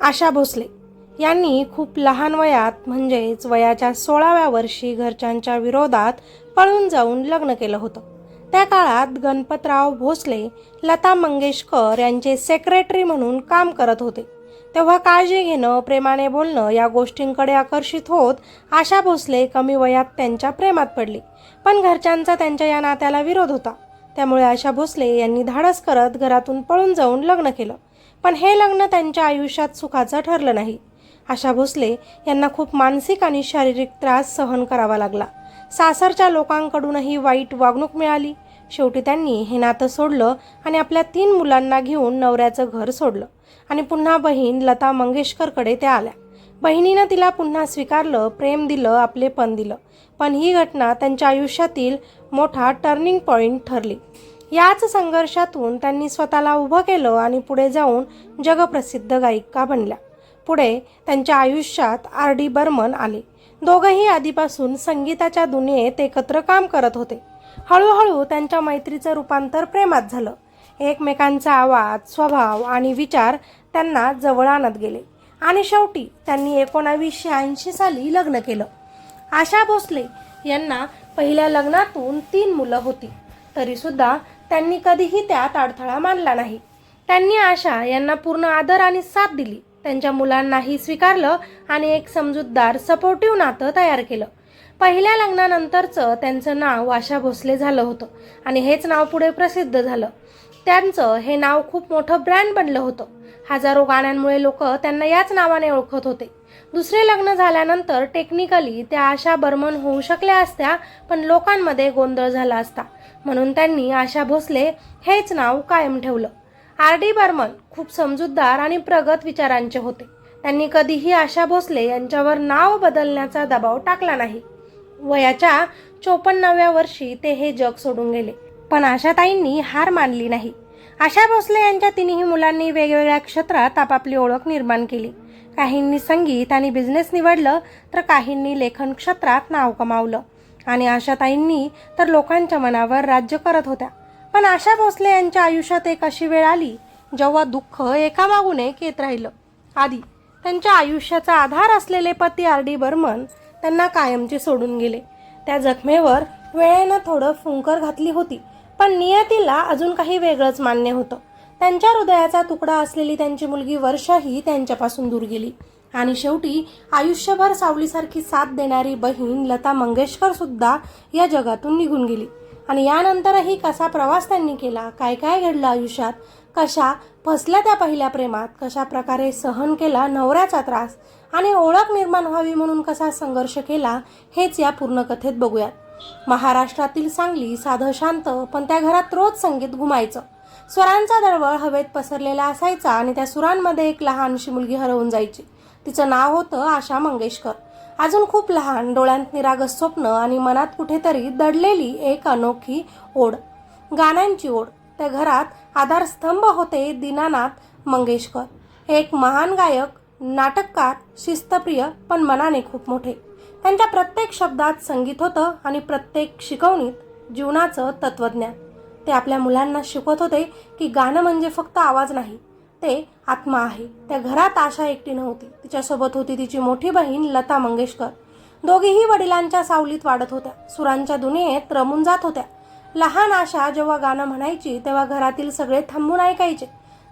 आशा भोसले यांनी खूप लहान वयात म्हणजेच वयाच्या 16व्या वर्षी घरच्यांच्या विरोधात पळून जाऊन लग्न केलं होतं. त्या काळात गणपतराव भोसले लता मंगेशकर यांचे सेक्रेटरी म्हणून काम करत होते. तेव्हा काळजी घेणं, प्रेमाने बोलणं या गोष्टींकडे आकर्षित होत आशा भोसले कमी वयात त्यांच्या प्रेमात पडली. पण घरच्यांचा त्यांच्या या नात्याला विरोध होता. त्यामुळे आशा भोसले यांनी धाडस करत घरातून पळून जाऊन लग्न केलं. पण हे लग्न त्यांच्या आयुष्यात सुखाचं ठरलं नाही. आशा भोसले यांना खूप मानसिक आणि शारीरिक त्रास सहन करावा लागला. सासरच्या लोकांकडूनही वाईट वागणूक मिळाली. शेवटी त्यांनी हे नातं सोडलं आणि आपल्या 3 मुलांना घेऊन नवऱ्याचं घर सोडलं आणि पुन्हा बहीण लता मंगेशकरकडे त्या आल्या. बहिणीनं तिला पुन्हा स्वीकारलं, प्रेम दिलं, आपलेपण दिलं. पण ही घटना त्यांच्या आयुष्यातील मोठा टर्निंग पॉइंट ठरली. याच संघर्षातून त्यांनी स्वतःला उभं केलं आणि पुढे जाऊन जगप्रसिद्ध गायिका बनल्या. पुढे त्यांच्या आयुष्यात R.D. बर्मन आले. दोघंही आधीपासून संगीताच्या दुनियेत एकत्र काम करत होते. हळूहळू त्यांच्या मैत्रीचं रूपांतर प्रेमात झालं. एकमेकांचा आवाज, स्वभाव आणि विचार त्यांना जवळ आणत गेले आणि शेवटी त्यांनी 1980 साली लग्न केलं. आशा भोसले यांना पहिल्या लग्नातून 3 मुलं होती. तरीसुद्धा त्यांनी कधीही त्यात अडथळा मानला नाही. त्यांनी आशा यांना पूर्ण आदर आणि साथ दिली. त्यांच्या मुलांनाही स्वीकारलं आणि एक समजूतदार सपोर्टिव्ह नातं तयार केलं. पहिल्या लग्नानंतरचं त्यांचं नाव आशा भोसले झालं होतं आणि हेच नाव पुढे प्रसिद्ध झालं. त्यांचं हे नाव खूप मोठं ब्रँड बनलं होतं. हजारो गाण्यांमुळे लोक त्यांना याच नावाने ओळखत होते. दुसरे लग्न झाल्यानंतर टेक्निकली त्या आशा बर्मन होऊ शकल्या असत्या, पण लोकांमध्ये गोंधळ झाला असता. म्हणून त्यांनी आशा भोसले हेच नाव कायम ठेवलं. R.D. बर्मन खूप समजूतदार आणि प्रगत विचारांचे होते. त्यांनी कधीही आशा भोसले यांच्यावर नाव बदलण्याचा दबाव टाकला नाही. वयाच्या 54व्या वर्षी ते हे जग सोडून गेले. पण आशाताईंनी हार मानली नाही. आशा भोसले यांच्या 3ही मुलांनी वेगवेगळ्या क्षेत्रात आपापली ओळख निर्माण केली. काहींनी संगीत आणि बिझनेस निवडलं तर काहींनी लेखन क्षेत्रात नाव कमावलं आणि आशाताईंनी तर लोकांच्या मनावर राज्य करत होत्या. पण आशा भोसले यांच्या आयुष्यात एक अशी वेळ आली जेव्हा दुःख एकामागून एक येत राहिलं. आधी त्यांच्या आयुष्याचा आधार असलेले पती R.D. बर्मन त्यांना कायमचे सोडून गेले. त्या जखमेवर वेळेनं थोडं फुंकर घातली होती, पण नियतीला अजून काही वेगळंच मान्य होतं. त्यांच्या हृदयाचा तुकडा असलेली त्यांची मुलगी वर्षाही त्यांच्यापासून दूर गेली आणि शेवटी आयुष्यभर सावलीसारखी साथ देणारी बहीण लता मंगेशकर सुद्धा या जगातून निघून गेली. आणि यानंतरही कसा प्रवास त्यांनी केला, काय काय घडलं आयुष्यात, कशा फसल्या त्या पहिल्या प्रेमात, कशा प्रकारे सहन केला नवऱ्याचा त्रास आणि ओळख निर्माण व्हावी म्हणून कसा संघर्ष केला, हेच या पूर्ण कथेत बघूयात. महाराष्ट्रातील सांगली साधं शांत, पण त्या घरात रोज संगीत घुमायचं. स्वरांचा दळवळ हवेत पसरलेला असायचा आणि त्या सुरांमध्ये एक लहानशी मुलगी हरवून जायची. तिचं नाव होतं आशा मंगेशकर. अजून खूप लहान, डोळ्यांत निरागस स्वप्न आणि मनात कुठेतरी दडलेली एक अनोखी ओढ, गाण्यांची ओढ. त्या घरात आधारस्तंभ होते दीनानाथ मंगेशकर, एक महान गायक, नाटककार, शिस्तप्रिय पण मनाने खूप मोठे. त्यांच्या प्रत्येक शब्दात संगीत होतं आणि प्रत्येक शिकवणीत जीवनाचं तत्वज्ञान. ते आपल्या मुलांना शिकवत होते की गाणं म्हणजे फक्त आवाज नाही, ते आत्मा आहे. त्या घरात आशा एकटी नव्हती. तिच्यासोबत होती तिची मोठी बहीण लता मंगेशकर. दोघीही वडिलांच्या सावलीत वाढत होत्या, सुरांच्या दुनियेत रमून जात होत्या. लहान आशा जेव्हा गाणं म्हणायची तेव्हा घरातील सगळे थांबून ऐकायचे,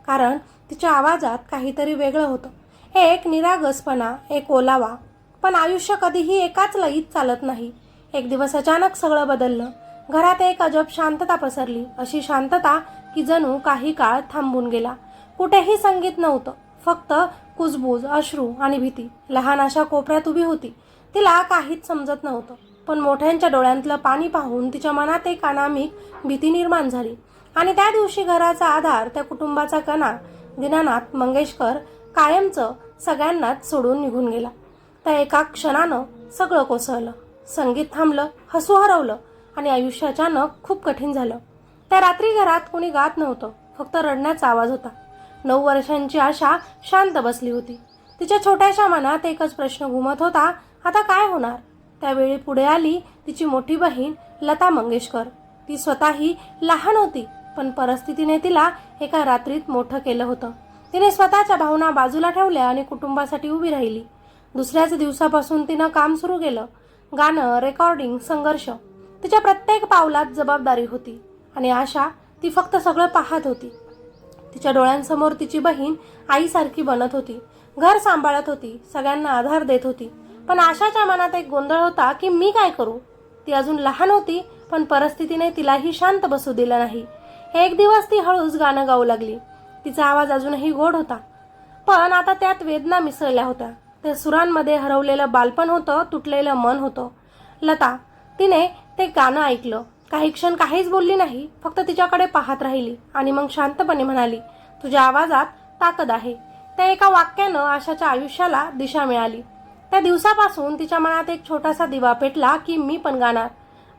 कारण तिच्या आवाजात काहीतरी वेगळं होतं. एक निरागसपणा, एक ओलावा. पण आयुष्य कधीही एकाच लयीत चालत नाही. एक दिवस अचानक सगळं बदललं. घरात एक अजब शांतता पसरली, अशी शांतता की जणू काही काळ थांबून गेला. कुठेही संगीत नव्हतं, फक्त कुजबूज, अश्रू आणि भीती. लहान आशा कोपऱ्यात उभी होती. तिला काहीच समजत नव्हतं, पण मोठ्यांच्या डोळ्यांतलं पाणी पाहून तिच्या मनात एक अनामिक भीती निर्माण झाली. आणि त्या दिवशी घराचा आधार, त्या कुटुंबाचा कणा, दीनानाथ मंगेशकर कायमचं सगळ्यांनाच सोडून निघून गेला. त्या एका क्षणानं सगळं कोसळलं. संगीत थांबलं, हसू हरवलं आणि आयुष्य अचानक खूप कठीण झालं. त्या रात्री घरात कोणी गात नव्हतं, फक्त रडण्याचा आवाज होता. 9 वर्षांची आशा शांत बसली होती. तिच्या छोट्याशा मनात एकच प्रश्न घुमत होता, आता काय होणार? त्यावेळी पुढे आली तिची मोठी बहीण लता मंगेशकर. ती स्वतःही लहान होती, पण परिस्थितीने तिला एका रात्रीत मोठं केलं होतं. तिने स्वतःच्या भावना बाजूला ठेवल्या आणि कुटुंबासाठी उभी राहिली. दुसऱ्याच दिवसापासून तिनं काम सुरू केलं. गाणं, रेकॉर्डिंग, संघर्ष. तिच्या प्रत्येक पावलात जबाबदारी होती आणि आशा ती फक्त सगळं पाहत होती. तिच्या डोळ्यांसमोर तिची बहीण आईसारखी बनत होती, घर सांभाळत होती, सगळ्यांना आधार देत होती. पण आशाच्या मनात एक गोंधळ होता की मी काय करू. ती अजून लहान होती, पण परिस्थितीने तिलाही शांत बसू दिलं नाही. एक दिवस ती हळूच गाणं गाऊ लागली. तिचा आवाज अजूनही गोड होता, पण आता त्यात वेदना मिसळल्या होत्या. त्या सुरांमध्ये हरवलेलं बालपण होतं, तुटलेलं मन होतं. लता, तिने ते गाणं ऐकलं. काही क्षण काहीच बोलली नाही, फक्त तिच्याकडे पाहत राहिली आणि मग शांतपणे म्हणाली, तुझ्या आवाजात ताकद आहे. त्या एका वाक्यानं आशाच्या आयुष्याला दिशा मिळाली. त्या दिवसापासून तिच्या मनात एक छोटासा दिवा पेटला की मी पण गाणार.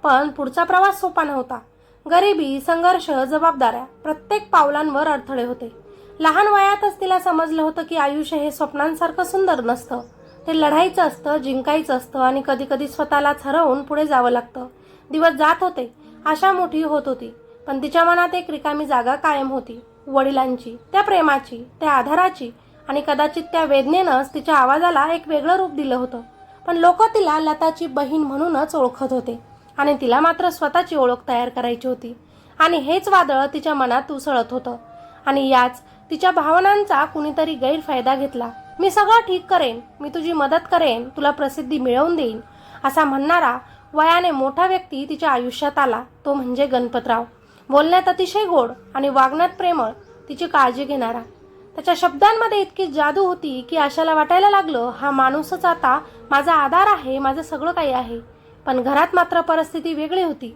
पण पुढचा प्रवास सोपा नव्हता. गरिबी, संघर्ष, जबाबदाऱ्या, प्रत्येक पावलांवर अडथळे होते. लहान वयातच तिला समजलं होतं की आयुष्य हे स्वप्नांसारखं सुंदर नसतं. ते लढायचं असतं, जिंकायचं असतं आणि कधी कधी स्वतःलाच हरवून पुढे जावं लागतं. दिवस जात होते, आशा मोठी होत होती, पण तिच्या मनात एक रिकामी जागा कायम होती. वडिलांची, त्या प्रेमाची, त्या आधाराची आणि कदाचित त्या वेदनेनंच तिच्या आवाजाला एक वेगळं रूप दिलं होतं. पण लोक तिला लताची बहीण म्हणूनच ओळखत होते आणि तिला मात्र स्वतःची ओळख तयार करायची होती. आणि हेच वादळ तिच्या मनात उसळत होतं आणि याच तिच्या भावनांचा कुणीतरी गैरफायदा घेतला. मी सगळं ठीक करेन, मी तुझी मदत करेन, तुला प्रसिद्धी मिळवून देईन, असा म्हणणारा वयाने मोठा व्यक्ती तिच्या आयुष्यात आला. तो म्हणजे गणपतराव. बोलण्यात अतिशय गोड आणि वागण्यात प्रेमळ, तिची काळजी घेणारा. त्याच्या शब्दांमध्ये इतकी जादू होती की आशाला वाटायला लागलं, हा माणूसच आता माझा आधार आहे, माझं सगळं काही आहे. पण घरात मात्र परिस्थिती वेगळी होती.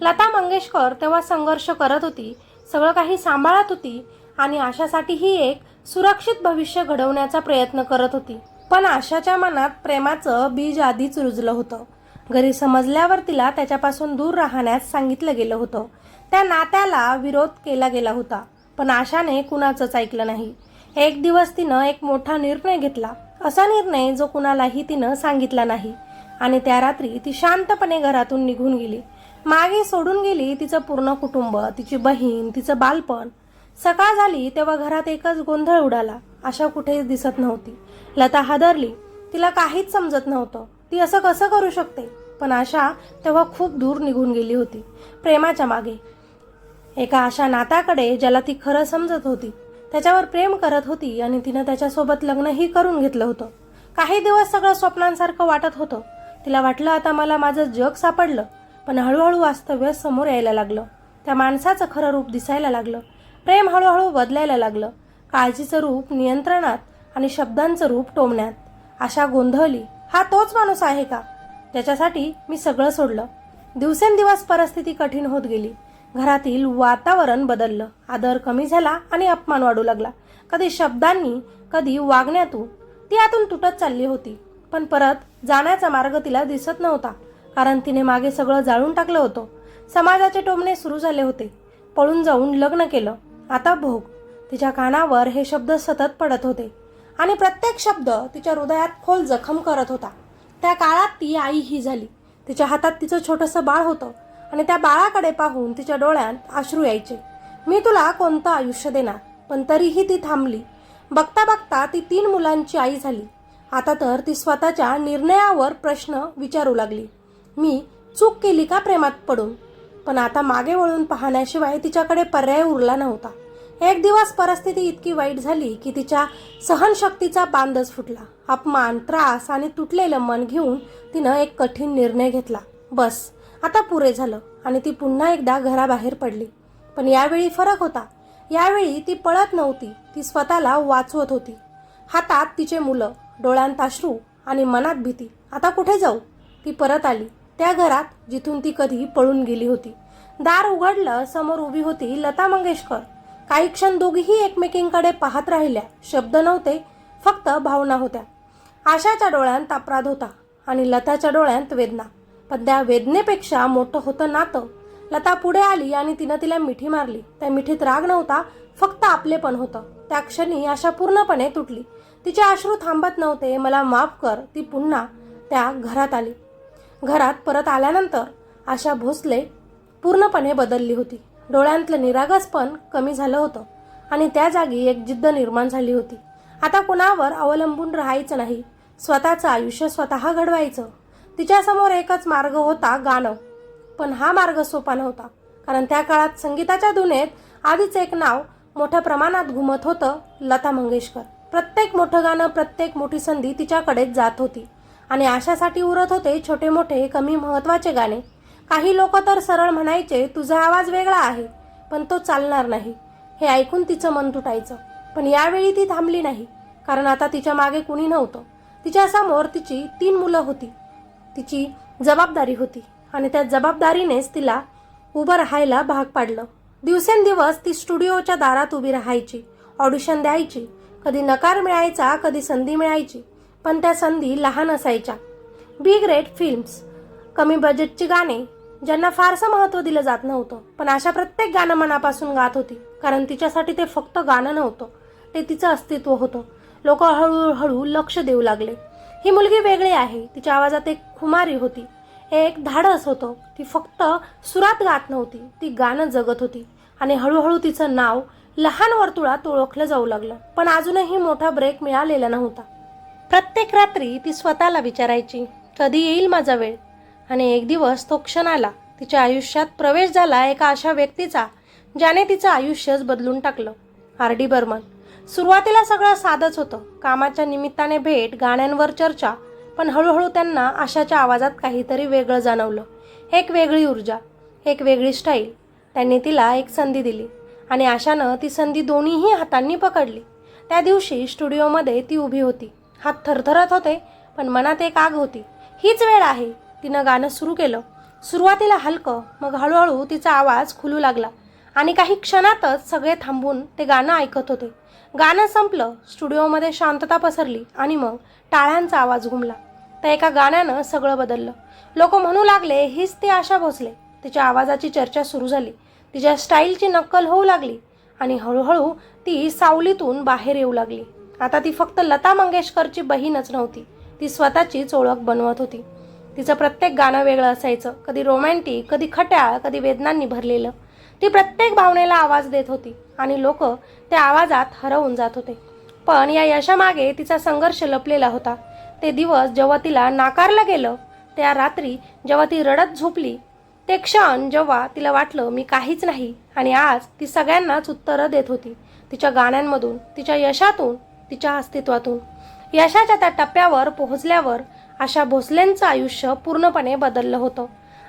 लता मंगेशकर तेव्हा संघर्ष करत होती, सगळं काही सांभाळत होती आणि आशासाठीही एक सुरक्षित भविष्य घडवण्याचा प्रयत्न करत होती. पण आशाच्या मनात प्रेमाचं बीज आधीच रुजलं होतं. घरी समजल्यावर तिला त्याच्यापासून दूर राहण्यास सांगितलं गेलं होतं. त्या नात्याला विरोध केला गेला होता, पण आशाने कुणाचंच ऐकलं नाही. एक दिवस तिनं एक मोठा निर्णय घेतला, असा निर्णय जो कुणालाही तिनं सांगितला नाही. आणि त्या रात्री ती शांतपणे घरातून निघून गेली. मागे सोडून गेली तिचं पूर्ण कुटुंब, तिची बहीण, तिचं बालपण. सकाळ झाली तेव्हा घरात एकच गोंधळ उडाला. आशा कुठेच दिसत नव्हती. लता हादरली. तिला काहीच समजत नव्हतं. ती असं कसं करू शकते. पण आशा तेव्हा खूप दूर निघून गेली होती, प्रेमाच्या मागे. एका अशा नात्याकडे ज्याला ती खरं समजत होती, त्याच्यावर प्रेम करत होती आणि तिनं त्याच्यासोबत लग्नही करून घेतलं होतं. काही दिवस सगळं स्वप्नांसारखं वाटत होतं. तिला वाटलं आता मला माझं जग सापडलं. पण हळूहळू वास्तव्य समोर यायला लागलं. त्या माणसाचं खरं रूप दिसायला लागलं. प्रेम हळूहळू बदलायला लागलं. काळजीचं रूप नियंत्रणात आणि शब्दांचं रूप टोमण्यात. आशा गोंधळली. हा तोच माणूस आहे का ज्याच्यासाठी मी सगळं सोडलं. दिवसेंदिवस परिस्थिती कठीण होत गेली. घरातील वातावरण बदललं. आदर कमी झाला आणि अपमान वाढू लागला. कधी शब्दांनी, कधी वागण्यातून. ती आतून तुटत चालली होती. पण परत जाण्याचा मार्ग तिला दिसत नव्हता, कारण तिने मागे सगळं जाळून टाकलं होतं. समाजाचे टोमणे सुरू झाले होते. पळून जाऊन लग्न केलं, आता भोग. तिच्या कानावर हे शब्द सतत पडत होते आणि प्रत्येक शब्द तिच्या हृदयात खोल जखम करत होता. त्या काळात ती आईही झाली. तिच्या हातात तिचं छोटंसं बाळ होतं आणि त्या बाळाकडे पाहून तिच्या डोळ्यात अश्रू यायचे. मी तुला कोणतं आयुष्य देणार. पण तरीही ती थांबली. बघता बघता ती 3 मुलांची आई झाली. आता तर ती स्वतःच्या निर्णयावर प्रश्न विचारू लागली. मी चूक केली का प्रेमात पडून. पण आता मागे वळून पाहण्याशिवाय तिच्याकडे पर्याय उरला नव्हता. एक दिवस परिस्थिती इतकी वाईट झाली की तिच्या सहनशक्तीचा बांधच फुटला. अपमान, त्रास आणि तुटलेलं मन घेऊन तिनं एक कठीण निर्णय घेतला. बस, आता पुरे झालं. आणि ती पुन्हा एकदा घराबाहेर पडली. पण यावेळी फरक होता. यावेळी ती पळत नव्हती, ती स्वतःला वाचवत होती. हातात तिचे मुलं, डोळ्यांत अश्रू आणि मनात भीती. आता कुठे जाऊ. ती परत आली त्या घरात जिथून ती कधी पळून गेली होती. दार उघडलं. समोर उभी होती लता मंगेशकर. काही क्षण दोघीही एकमेकींकडे पाहत राहिल्या. शब्द नव्हते, फक्त भावना होत्या. आशाच्या डोळ्यांत अपराध होता आणि लताच्या डोळ्यांत वेदना. पण त्या वेदनेपेक्षा मोठं होतं नातं. लता पुढे आली आणि तिनं तिला मिठी मारली. त्या मिठीत राग नव्हता, फक्त आपलेपण होतं. त्या क्षणी आशा पूर्णपणे तुटली. तिचे अश्रू थांबत नव्हते. मला माफ कर. ती पुन्हा त्या घरात आली. घरात परत आल्यानंतर आशा भोसले पूर्णपणे बदलली होती. डोळ्यांतलं निरागसपण कमी झालं होतं आणि त्या जागी एक जिद्द निर्माण झाली होती. आता कुणावर अवलंबून राहायचं नाही, स्वतःचं आयुष्य स्वतः घडवायचं. तिच्यासमोर एकच मार्ग होता, गाणं. पण हा मार्ग सोपा नव्हता, कारण त्या काळात संगीताच्या दुनियेत आधीच एक नाव मोठ्या प्रमाणात घुमत होतं, लता मंगेशकर. प्रत्येक मोठं गाणं, प्रत्येक मोठी संधी तिच्याकडेच जात होती आणि आशासाठी उरत होते छोटे मोठे कमी महत्त्वाचे गाणे. काही लोक तर सरळ म्हणायचे, तुझा आवाज वेगळा आहे पण तो चालणार नाही. हे ऐकून तिचं मन तुटायचं. पण यावेळी ती थांबली नाही, कारण आता तिच्या मागे कुणी नव्हतं. तिच्यासमोर तिची 3 मुलं होती, तिची जबाबदारी होती आणि त्या जबाबदारीनेच तिला उभं राहायला भाग पाडलं. दिवसेंदिवस ती स्टुडिओच्या दारात उभी राहायची, ऑडिशन द्यायची. कधी नकार मिळायचा, कधी संधी मिळायची, पण त्या संधी लहान असायच्या. बिग रेट फिल्म्स, कमी बजेटची गाणे, ज्यांना फारसं महत्त्व दिलं जात नव्हतं. पण अशा प्रत्येक गाणं मनापासून गात होती, कारण तिच्यासाठी ते फक्त गाणं नव्हतं, ते तिचं अस्तित्व होतं. लोक हळूहळू लक्ष देऊ लागले. ही मुलगी वेगळी आहे. तिच्या आवाजात एक खुमारी होती, एक धाडस होतं. ती फक्त सुरात गात नव्हती, ती गाणं जगत होती. आणि हळूहळू तिचं नाव लहान वर्तुळात ओळखलं जाऊ लागलं. पण अजूनही मोठा ब्रेक मिळालेला नव्हता. प्रत्येक रात्री ती स्वतःला विचारायची, कधी येईल माझा वेळ? आणि एक दिवस तो क्षण आला. तिच्या आयुष्यात प्रवेश झाला एका अशा व्यक्तीचा, ज्याने तिचं आयुष्यच बदलून टाकलं. आर.डी. बर्मन. सुरुवातीला सगळं साधंच होतं, कामाच्या निमित्ताने भेट, गाण्यांवर चर्चा. पण हळूहळू त्यांना आशाच्या आवाजात काहीतरी वेगळं जाणवलं. एक वेगळी ऊर्जा, एक वेगळी स्टाईल. त्यांनी तिला एक संधी दिली आणि आशानं ती संधी दोन्हीही हातांनी पकडली. त्या दिवशी स्टुडिओमध्ये ती उभी होती. हात थरथरत होते, पण मनात एक आग होती. हीच वेळ आहे. तिनं गाणं सुरू केलं. सुरुवातीला हलकं, मग हळूहळू तिचा आवाज खुलू लागला आणि काही क्षणातच सगळे थांबून ते गाणं ऐकत होते. गाणं संपलं, स्टुडिओमध्ये शांतता पसरली आणि मग टाळ्यांचा आवाज घुमला. त्या एका गाण्यानं सगळं बदललं. लोक म्हणू लागले, हीच ती आशा भोसले. तिच्या आवाजाची चर्चा सुरू झाली, तिच्या स्टाईलची नक्कल होऊ लागली आणि हळूहळू ती सावलीतून बाहेर येऊ लागली. आता ती फक्त लता मंगेशकरची बहीणच नव्हती, ती स्वतःचीच ओळख बनवत होती. तिचं प्रत्येक गाणं वेगळं असायचं, कधी रोमॅन्टिक, कधी खट्याळ, कधी वेदनांनी भरलेलं. ती प्रत्येक भावनेला आवाज देत होती आणि लोक त्या आवाजात हरवून जात होते. पण या यशामागे तिचा संघर्ष लपलेला होता. ते दिवस जेव्हा तिला नाकारलं गेलं, त्या रात्री जेव्हा ती रडत झोपली, ते क्षण जेव्हा तिला वाटलं मी काहीच नाही. आणि आज ती सगळ्यांनाच उत्तरं देत होती, तिच्या गाण्यांमधून, तिच्या यशातून, तिच्या अस्तित्वातून. यशाच्या त्या टप्प्यावर पोहोचल्यावर आशा भोसलेंचं आयुष्य पूर्णपणे बदललं होतं.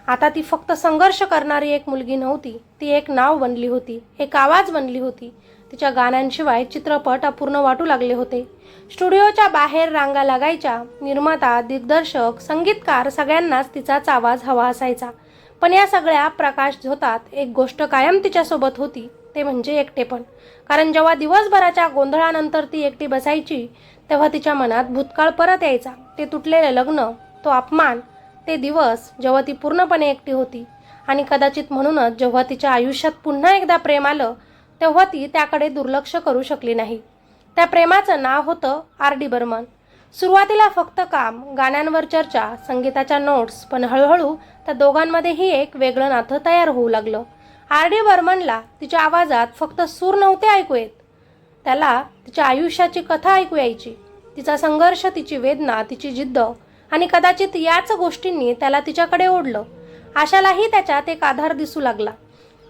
आता ती फक्त संघर्ष करणारी एक मुलगी नव्हती, ती एक नाव बनली होती, एक आवाज बनली होती. तिच्या गाण्यांशिवाय चित्रपट अपूर्ण वाटू लागले होते. स्टुडिओच्या बाहेर रांगा लागायच्या. निर्माता, दिग्दर्शक, संगीतकार सगळ्यांनाच तिचाच आवाज हवा असायचा. पण या सगळ्या प्रकाश झोतात एक गोष्ट कायम तिच्यासोबत होती, ते म्हणजे एकटेपण. कारण जेव्हा दिवसभराच्या गोंधळानंतर ती एकटी बसायची, तेव्हा तिच्या मनात भूतकाळ परत यायचा. ते तुटलेलं लग्न, तो अपमान, ते दिवस जेव्हा ती पूर्णपणे एकटी होती. आणि कदाचित म्हणूनच जेव्हा तिच्या आयुष्यात पुन्हा एकदा प्रेम आलं, तेव्हा ती त्याकडे दुर्लक्ष करू शकली नाही. त्या प्रेमाचं नाव होतं आर.डी. बर्मन. सुरुवातीला फक्त काम, गाण्यांवर चर्चा, संगीताच्या नोट्स. पण हळूहळू त्या दोघांमध्येही एक वेगळं नातं तयार होऊ लागलं. आर.डी. बर्मनला तिच्या आवाजात फक्त सूर नव्हते ऐकू येत, त्याला तिच्या आयुष्याची कथा ऐकू यायची. तिचा संघर्ष, तिची वेदना, तिची जिद्द. आणि कदाचित याच गोष्टींनी त्याला तिच्याकडे ओढलं. आशालाही त्याच्यात एक आधार दिसू लागला,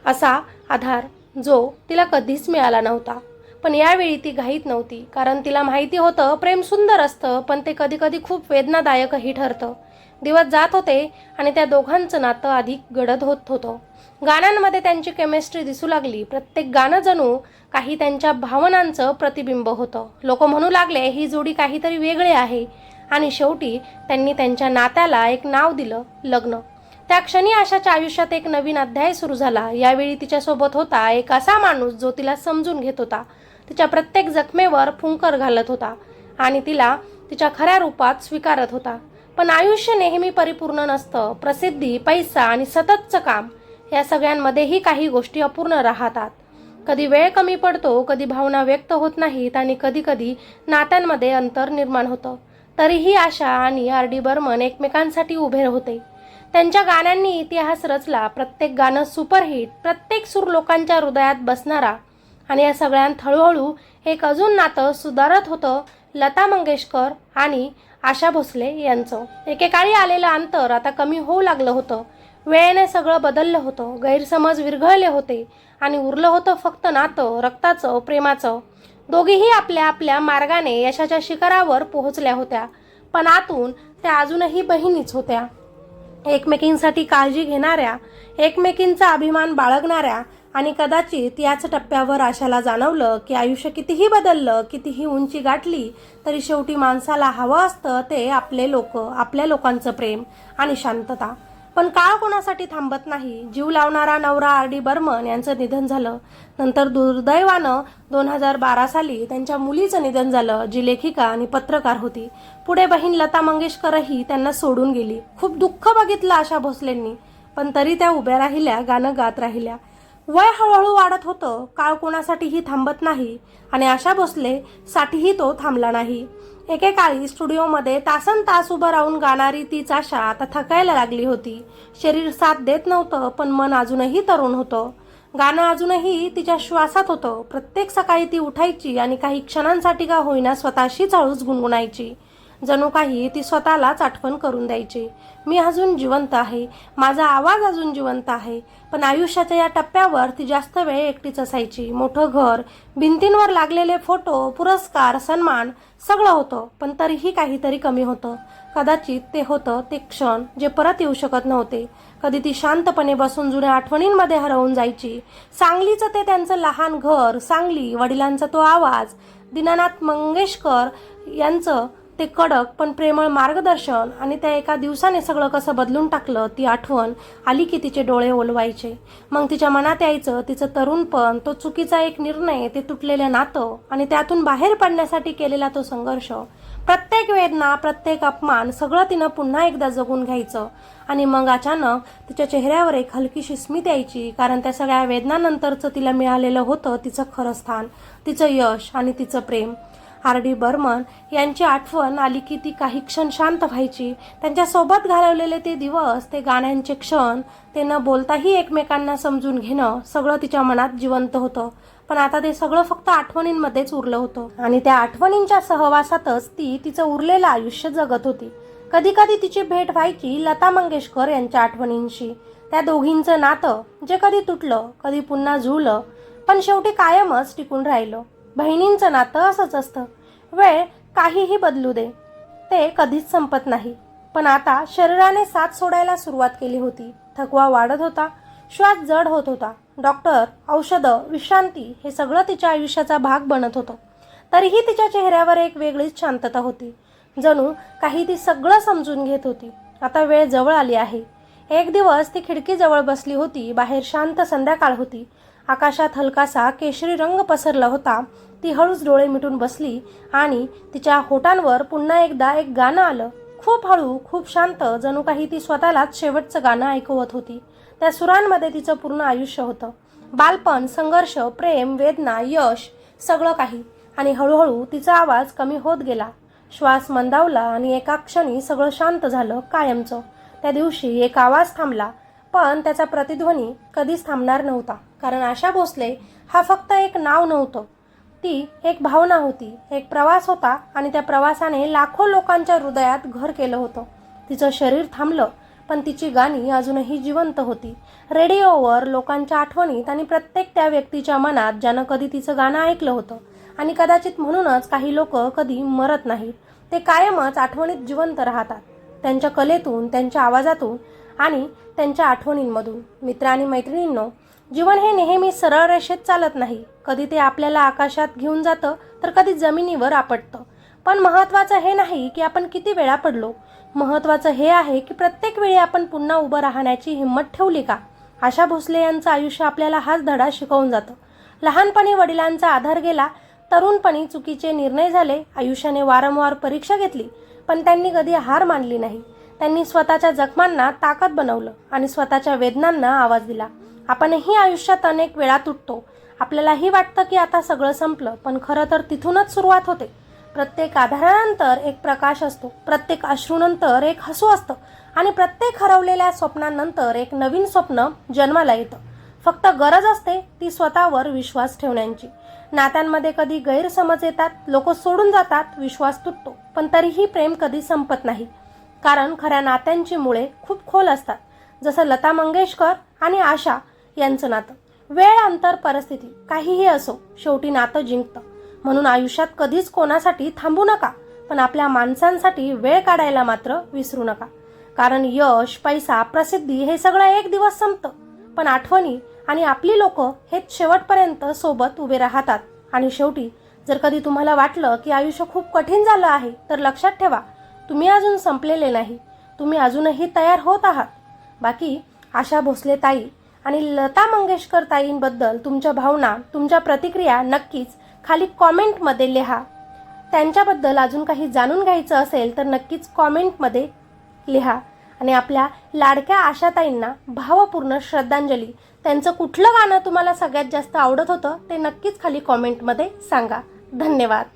असा आधार जो तिला कधीच मिळाला नव्हता. पण यावेळी ती घाईत नव्हती, कारण तिला माहिती होतं प्रेम सुंदर असतं, पण ते कधी कधी खूप वेदनादायकही ठरतं. दिवस जात होते आणि त्या दोघांचं नातं अधिक गडद होत होतं. गाण्यांमध्ये त्यांची केमिस्ट्री दिसू लागली. प्रत्येक गाणं जणू काही त्यांच्या भावनांचं प्रतिबिंब होतं. लोक म्हणू लागले, ही जोडी काहीतरी वेगळे आहे. आणि शेवटी त्यांनी त्यांच्या नात्याला एक नाव दिलं, लग्न. त्या क्षणी आशाच्या आयुष्यात एक नवीन अध्याय सुरू झाला. यावेळी तिच्यासोबत होता एक असा माणूस जो तिला समजून घेत होता, तिच्या प्रत्येक जखमेवर फुंकर घालत होता आणि तिला तिच्या खऱ्या रूपात स्वीकारत होता. पण आयुष्य नेहमी परिपूर्ण नसतं. प्रसिद्धी, पैसा आणि सततचं काम, या सगळ्यांमध्येही काही गोष्टी अपूर्ण राहतात. कधी वेळ कमी पडतो, कधी भावना व्यक्त होत नाहीत आणि कधी कधी नात्यांमध्ये अंतर निर्माण होतं. तरीही आशा आणि आर.डी. बर्मन एकमेकांसाठी उभे होते. त्यांच्या गाण्यांनी इतिहास रचला. प्रत्येक गाणं सुपरहिट, प्रत्येक सूर लोकांच्या हृदयात बसणारा. आणि या सगळ्यांत हळूहळू एक अजून नातं सुधारत होतं लता मंगेशकर आणि आशा भोसले यांचं. एकेकाळी आलेलं अंतर आता कमी होऊ लागलं होतं. वेळेने सगळं बदललं होतं. गैरसमज विरघळले होते आणि उरलं होतं फक्त नातं, रक्ताचं, प्रेमाचं. दोघीही आपल्या आपल्या मार्गाने यशाच्या शिखरावर पोहोचल्या होत्या, पण आतून त्या अजूनही बहिणीच होत्या. एकमेकींसाठी काळजी घेणाऱ्या, एकमेकींचा अभिमान बाळगणाऱ्या. आणि कदाचित याच टप्प्यावर आशाला जाणवलं की आयुष्य कितीही बदललं, कितीही उंची गाठली, तरी शेवटी माणसाला हवं असतं ते आपले लोक, आपल्या लोकांचं प्रेम आणि शांतता. पण काळ कोणासाठी थांबत नाही. जीव लावणारा नवरा R.D. बर्मन यांचं निधन झालं. नंतर दुर्दैवानं 2012 साली त्यांच्या मुलीचं निधन झालं, जी लेखिका आणि पत्रकार होती. पुढे बहीण लता मंगेशकरही त्यांना सोडून गेली. खूप दुःख बघितलं आशा भोसलेंनी, पण तरी त्या उभ्या राहिल्या, गाणं गात राहिल्या. वय हळूहळू वाढत होतं. काळ कोणासाठीही थांबत नाही आणि आशा भोसले साठीही तो थांबला नाही. एकेकाळी स्टुडिओमध्ये तासनतास उभं राहून गाणारी तीच आशा आता थकायला लागली होती. शरीर साथ देत नव्हतं, पण मन अजूनही तरुण होतं. गाणं अजूनही तिच्या श्वासात होतं. प्रत्येक सकाळी ती उठायची आणि काही क्षणांसाठी का होईना स्वतःशीच हळूच गुणगुणायची. जणू काही ती स्वतःलाच आठवण करून द्यायची, मी अजून जिवंत आहे, माझा आवाज अजून जिवंत आहे. पण आयुष्याच्या या टप्प्यावर ती जास्त वेळ एकटीच असायची. मोठं घर, भिंतींवर लागलेले फोटो, पुरस्कार, सन्मान सगळं होतं, पण तरीही काहीतरी कमी होतं. कदाचित ते होतं ते क्षण जे परत येऊ शकत नव्हते. कधी ती शांतपणे बसून जुन्या आठवणींमध्ये हरवून जायची. सांगलीचं ते त्यांचं लहान घर, सांगली, वडिलांचा तो आवाज, दीनानाथ मंगेशकर यांचं ते कडक पण प्रेमळ मार्गदर्शन. आणि त्या एका दिवसाने सगळं कसं बदलून टाकलं. ती आठवण आली की तिचे डोळे ओलवायचे. मग तिच्या मनात यायचं तिचं तरुणपण, तो चुकीचा एक निर्णय, ते तुटलेलं नातं आणि त्यातून बाहेर पडण्यासाठी केलेला तो संघर्ष. प्रत्येक वेदना, प्रत्येक अपमान सगळं तिनं पुन्हा एकदा जगून घ्यायचं. आणि मग अचानक तिच्या चेहऱ्यावर एक हलकीशी स्मित यायची, कारण त्या सगळ्या वेदनानंतरचं तिला मिळालेलं होतं तिचं खरं स्थान, तिचं यश आणि तिचं प्रेम. R.D. बर्मन यांची आठवण आली की ती काही क्षण शांत व्हायची. त्यांच्यासोबत घालवलेले ते दिवस, ते गाण्यांचे क्षण, ते न बोलताही एकमेकांना समजून घेणं, सगळं तिच्या मनात जिवंत होतं. पण आता ते सगळं फक्त आठवणींमध्येच उरलं होतं. आणि त्या आठवणींच्या सहवासातच ती तिचं उरलेलं आयुष्य जगत होती. कधी कधी तिची भेट व्हायची लता मंगेशकर यांच्या आठवणींशी. त्या दोघींचं नातं जे कधी तुटलं, कधी पुन्हा जुळलं, पण शेवटी कायमच टिकून राहिलं. बहिणींचं नातं असंच असतं. वेळ काहीही बदलू दे, ते कधीच संपत नाही. पण आता शरीराने साथ सोडायला सुरुवात केली होती. थकवा वाढत होता, श्वास जड होत होता. डॉक्टर, औषधं, विश्रांती हे सगळं तिच्या आयुष्याचा भाग बनत होतं. तरीही तिच्या चेहऱ्यावर एक वेगळीच शांतता होती. जणू काही ती सगळं समजून घेत होती. आता वेळ जवळ आली आहे. एक दिवस ती खिडकीजवळ बसली होती. बाहेर शांत संध्याकाळ होती. आकाशात हलकासा केशरी रंग पसरला होता. ती हळूच डोळे मिटून बसली आणि तिच्या होठांवर पुन्हा एकदा एक गाणं आलं. खूप हळू, खूप शांत, जणू काही ती स्वतःलाच शेवटचं गाणं ऐकवत होती. त्या सुरांमध्ये तिचं पूर्ण आयुष्य होतं. बालपण, संघर्ष, प्रेम, वेदना, यश, सगळं काही. आणि हळूहळू तिचा आवाज कमी होत गेला. श्वास मंदावला आणि एका क्षणी सगळं शांत झालं, कायमचं. त्या दिवशी एक आवाज थांबला, पण त्याचा प्रतिध्वनी कधीच थांबणार नव्हता. कारण आशा भोसले हा फक्त एक नाव नव्हतं, ती एक भावना होती, एक प्रवास होता. आणि त्या प्रवासाने लाखो लोकांच्या हृदयात घर केलं होतं. तिचं शरीर थांबलं, पण तिची गाणी अजूनही जिवंत होती. रेडिओवर, लोकांच्या आठवणीत आणि प्रत्येक त्या व्यक्तीच्या मनात ज्यानं कधी तिचं गाणं ऐकलं होतं. आणि कदाचित म्हणूनच काही लोक कधी मरत नाहीत, ते कायमच आठवणीत जिवंत राहतात. त्यांच्या कलेतून, त्यांच्या आवाजातून आणि त्यांच्या आठवणींमधून. मित्र आणि मैत्रिणींनो, जीवन हे नेहमी सरळ रेषेत चालत नाही. कधी ते आपल्याला आकाशात घेऊन जातं, तर कधी जमिनीवर आपटतं. पण महत्त्वाचं हे नाही की आपण किती वेळा पडलो. महत्त्वाचं हे आहे की प्रत्येक वेळी आपण पुन्हा उभं राहण्याची हिंमत ठेवली का. आशा भोसले यांचं आयुष्य आपल्याला हाच धडा शिकवून जातं. लहानपणी वडिलांचा आधार गेला, तरुणपणी चुकीचे निर्णय झाले, आयुष्याने वारंवार परीक्षा घेतली, पण त्यांनी कधी हार मानली नाही. त्यांनी स्वतःच्या जखमांना ताकद बनवलं आणि स्वतःच्या वेदनांना आवाज दिला. आपणही आयुष्यात अनेक वेळा तुटतो. आपल्यालाही वाटतं की आता सगळं संपलं, पण खरं तर तिथूनच सुरुवात होते. प्रत्येक आधारानंतर एक प्रकाश असतो, प्रत्येक अश्रूनंतर एक हसू असतं आणि प्रत्येक हरवलेल्या स्वप्नांनंतर एक नवीन स्वप्न जन्माला येतं. फक्त गरज असते ती स्वतःवर विश्वास ठेवण्याची. नात्यांमध्ये कधी गैरसमज येतात, लोक सोडून जातात, विश्वास तुटतो, पण तरीही प्रेम कधी संपत नाही. कारण खऱ्या नात्यांची मुळे खूप खोल असतात. जसं लता मंगेशकर आणि आशा यांचं नातं. वेळ, अंतर, परिस्थिती काहीही असो, शेवटी नातं जिंकतं. म्हणून आयुष्यात कधीच कोणासाठी थांबू नका, पण आपल्या माणसांसाठी वेळ काढायला मात्र विसरू नका. कारण यश, पैसा, प्रसिद्धी हे सगळं एक दिवस संपतं, पण आठवणी आणि आपली लोक हेच शेवटपर्यंत सोबत उभे राहतात. आणि शेवटी जर कधी तुम्हाला वाटलं की आयुष्य खूप कठीण झालं आहे, तर लक्षात ठेवा, तुम्ही अजून संपलेले नाही, तुम्ही अजूनही तयार होत आहात. बाकी आशा भोसले ताई आणि लता मंगेशकर ताईंबद्दल तुमच्या भावना, तुमच्या प्रतिक्रिया नक्कीच खाली कॉमेंटमध्ये लिहा. त्यांच्याबद्दल अजून काही जाणून घ्यायचं असेल तर नक्कीच कॉमेंटमध्ये लिहा. आणि आपल्या लाडक्या आशाताईंना भावपूर्ण श्रद्धांजली. त्यांचं कुठलं गाणं तुम्हाला सगळ्यात जास्त आवडत होतं ते नक्कीच खाली कॉमेंटमध्ये सांगा. धन्यवाद.